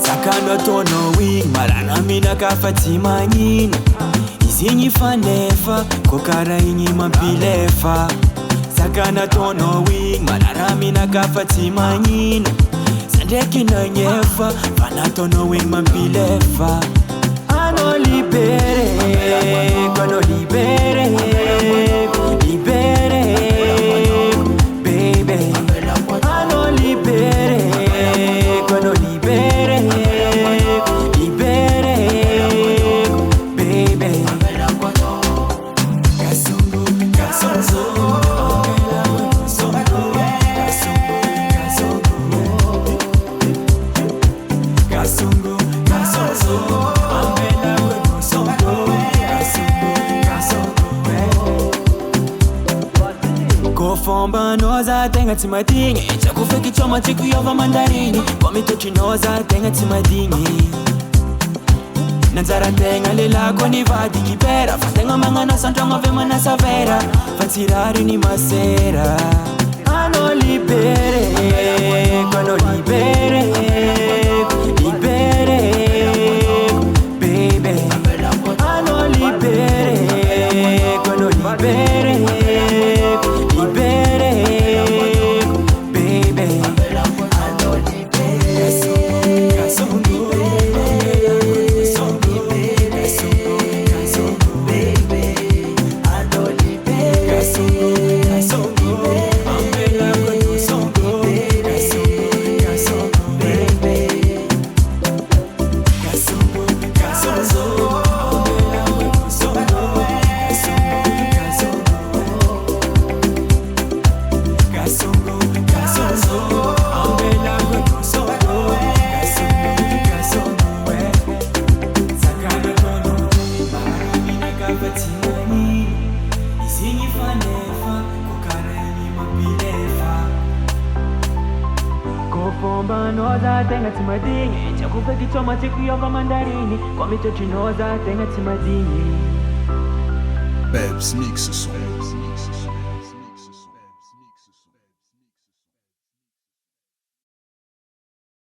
Sakano tono wing marana mina kafati manina izinyi fanefa kokara inyi mampilefa. Sakana tono wing marana mina kafati manina sandeki na nyefa fana tono wing mampilefa. Ano libere, kono libere, libere, baby. Ano libere, kono libere, libere, baby. Kasongo, kasongo, kasongo, kasongo, kasongo. Kofomba noza tenga timadingi chakufeki choma chiku yova mandarini komito chinoza tenga timadingi nanzara tenga lelako ni vadi kipera fatenga mangana santonga vema na savera fansirari ni masera. Ano libere, kono libere, libere, baby. Ano libere, kono libere, libere, baby. Ano libere, kasongo, kasongo, kasongo, baby. Ano libere, kasongo, kasongo, ambela kono songo, kasongo, kasongo, baby. Kasongo, kasongo. Kofomba noza tenga timadingi chakufeki choma chiku yova mandarini komito chinoza tenga timadingi. Babs Mix Son.